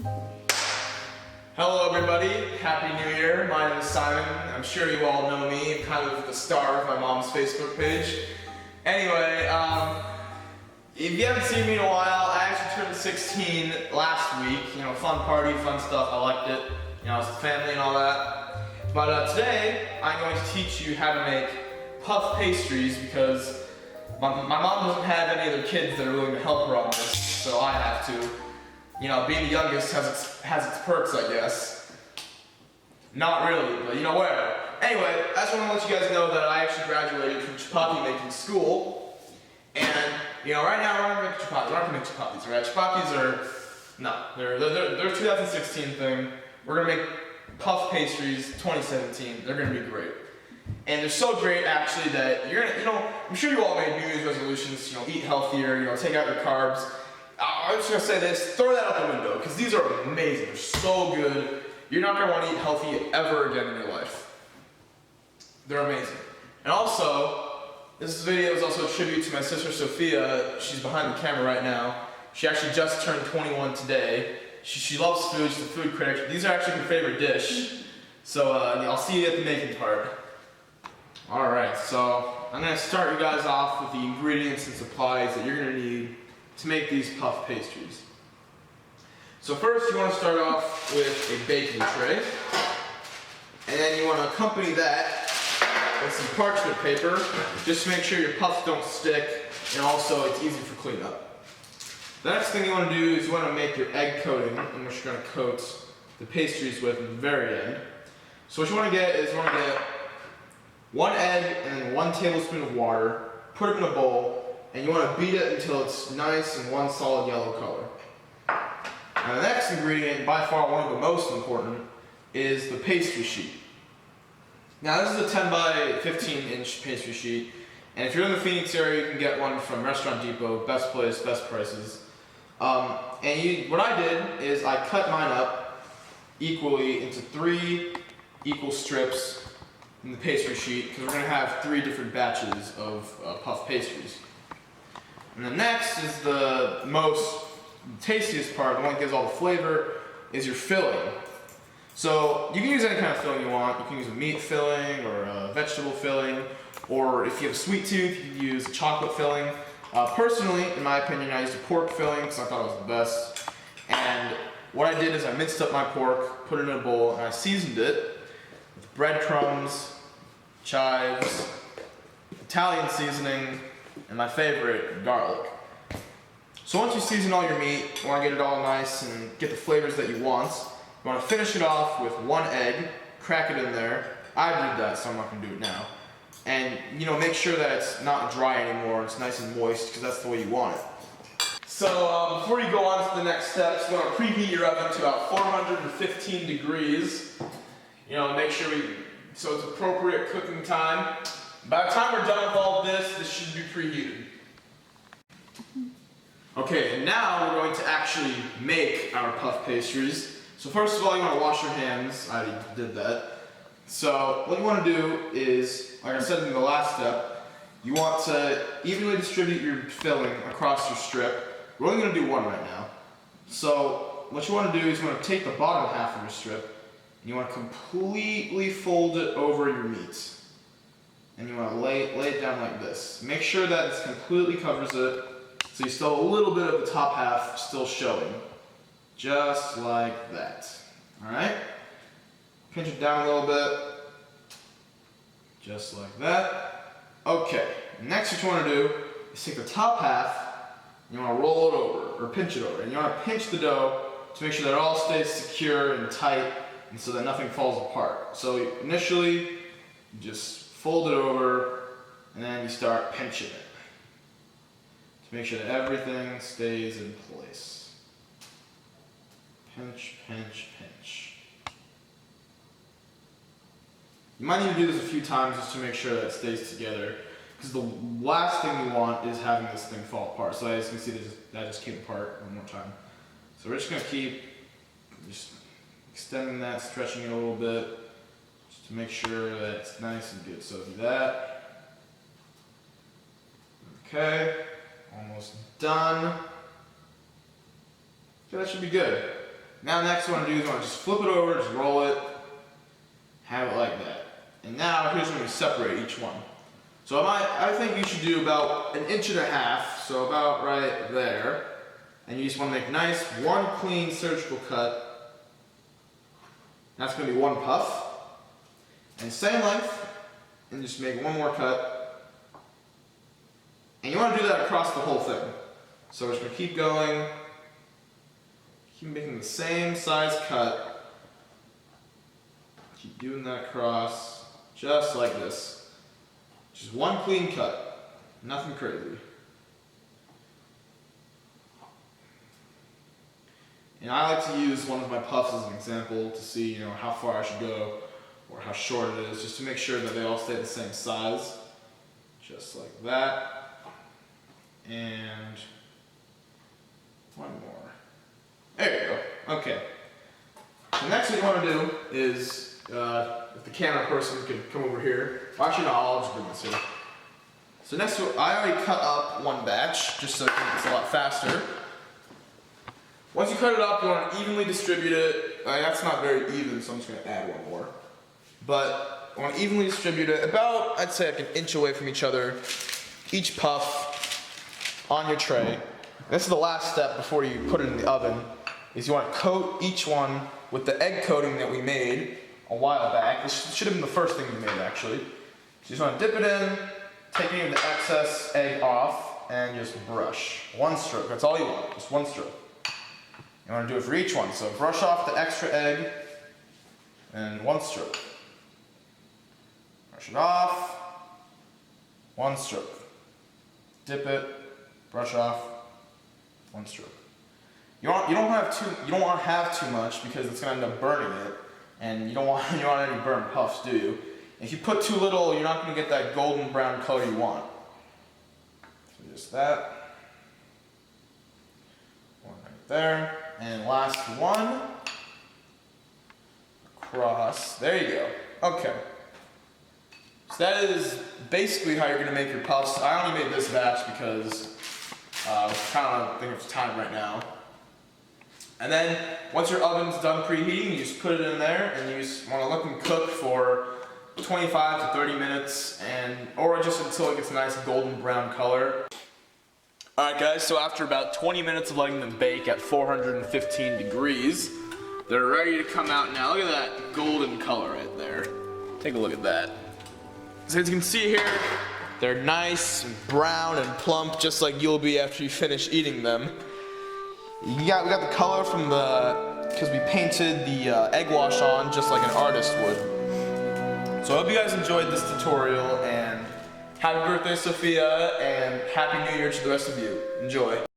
Hello everybody, Happy New Year. My name is Simon. I'm sure you all know me. I'm kind of the star of my mom's Facebook page. Anyway, if you haven't seen me in a while, I actually turned 16 last week. You know, fun party, fun stuff. I liked it. You know, it's the family and all that. But today, I'm going to teach you how to make puff pastries because my mom doesn't have any other kids that are willing to help her on this, so I have to. You know, being the youngest has its perks, I guess. Not really, but you know, whatever. Anyway, I just want to let you guys know that I actually graduated from chapati making school. And, you know, right now we're not going to make chapatis. We're not going to make chapatis, right? Chapatis are, no, they're a 2016 thing. We're going to make puff pastries 2017. They're going to be great. And they're so great, actually, that you're going to, you know, I'm sure you all made New Year's resolutions, you know, eat healthier, you know, take out your carbs. I'm just going to say this, throw that out the window, because these are amazing. They're so good. You're not going to want to eat healthy ever again in your life. They're amazing. And also, this video is also a tribute to my sister Sophia. She's behind the camera right now. She actually just turned 21 today. She loves food. She's a food critic. These are actually her favorite dish. So I'll see you at the making part. Alright, so I'm going to start you guys off with the ingredients and supplies that you're going to need to make these puff pastries. So first you want to start off with a baking tray, and then you want to accompany that with some parchment paper, just to make sure your puffs don't stick, and also it's easy for cleanup. The next thing you want to do is you want to make your egg coating, and which you're going to coat the pastries with at the very end. So what you want to get is you want to get 1 egg and then 1 tablespoon of water, put them in a bowl, and you want to beat it until it's nice and one solid yellow color. Now the next ingredient, by far one of the most important, is the pastry sheet. Now this is a 10 by 15 inch pastry sheet, and if you're in the Phoenix area you can get one from Restaurant Depot, best place, best prices. What I did is I cut mine up equally into 3 equal strips in the pastry sheet, because we're going to have 3 different batches of puff pastries. And the next is the tastiest part, the one that gives all the flavor, is your filling. So you can use any kind of filling you want. You can use a meat filling or a vegetable filling, or if you have a sweet tooth, you can use a chocolate filling. Personally, in my opinion, I used a pork filling because I thought it was the best. And what I did is I minced up my pork, put it in a bowl, and I seasoned it with breadcrumbs, chives, Italian seasoning, and my favorite, garlic. So once you season all your meat, you want to get it all nice and get the flavors that you want. You want to finish it off with 1 egg, crack it in there. I did that, so I'm not going to do it now. And, you know, make sure that it's not dry anymore, it's nice and moist, because that's the way you want it. So before you go on to the next steps, you want to preheat your oven to about 415 degrees. You know, make sure so it's appropriate cooking time. By the time we're done with all this should be preheated. Okay, and now we're going to actually make our puff pastries. So first of all, you want to wash your hands. I already did that. So what you want to do is, like I said in the last step, you want to evenly distribute your filling across your strip. We're only going to do 1 right now. So what you want to do is you want to take the bottom half of your strip, and you want to completely fold it over your meat. And you want to lay it down like this. Make sure that it completely covers it, so you still have a little bit of the top half still showing. Just like that. Alright? Pinch it down a little bit. Just like that. Okay. Next what you want to do is take the top half, and you want to roll it over, or pinch it over. And you want to pinch the dough to make sure that it all stays secure and tight, and so that nothing falls apart. So initially, you just fold it over, and then you start pinching it to make sure that everything stays in place. Pinch, pinch, pinch. You might need to do this a few times just to make sure that it stays together, because the last thing you want is having this thing fall apart. So as you can see, that just came apart one more time. So we're just going to keep just extending that, stretching it a little bit, to make sure that it's nice and good. So do that. Okay, almost done. Okay, that should be good. Now next what I want to do is I want to just flip it over, just roll it, have it like that. And now here's when we separate each one. So I think you should do about 1.5 inches, so about right there. And you just want to make nice, one clean surgical cut. That's going to be one puff. And same length, and just make one more cut. And you want to do that across the whole thing. So we're just going to keep going, keep making the same size cut. Keep doing that across, just like this. Just one clean cut, nothing crazy. And I like to use one of my puffs as an example to see, how far I should go or how short it is, just to make sure that they all stay the same size. Just like that. And one more. There you go. Okay. The next thing you want to do is, if the camera person could come over here. Well, actually, no, I'll just bring this here. So next, I already cut up one batch, just so it's a lot faster. Once you cut it up, you want to evenly distribute it. That's not very even, so I'm just going to add one more. But I want to evenly distribute it about, I'd say, like 1 inch away from each other. Each puff on your tray. This is the last step before you put it in the oven. Is you want to coat each one with the egg coating that we made a while back. This should have been the first thing we made, actually. So you just want to dip it in, take any of the excess egg off, and just brush. One stroke. That's all you want. Just one stroke. You want to do it for each one. So brush off the extra egg, and one stroke. Brush it off. One stroke. Dip it. Brush off. One stroke. You don't want to have too much because it's going to end up burning it, and you don't want any burnt puffs, do you? If you put too little, you're not going to get that golden brown color you want. So just that. One right there, and last one across. There you go. Okay. So that is basically how you're going to make your puffs. I only made this batch because I was kind of thinking of time right now. And then, once your oven's done preheating, you just put it in there, and you just want to let them cook for 25 to 30 minutes, or just until it gets a nice golden brown color. Alright guys, so after about 20 minutes of letting them bake at 415 degrees, they're ready to come out now. Look at that golden color right there. Take a look at that. So as you can see here, they're nice and brown and plump, just like you'll be after you finish eating them. We got the color from because we painted the egg wash on just like an artist would. So I hope you guys enjoyed this tutorial, and happy birthday, Sophia, and happy New Year to the rest of you. Enjoy.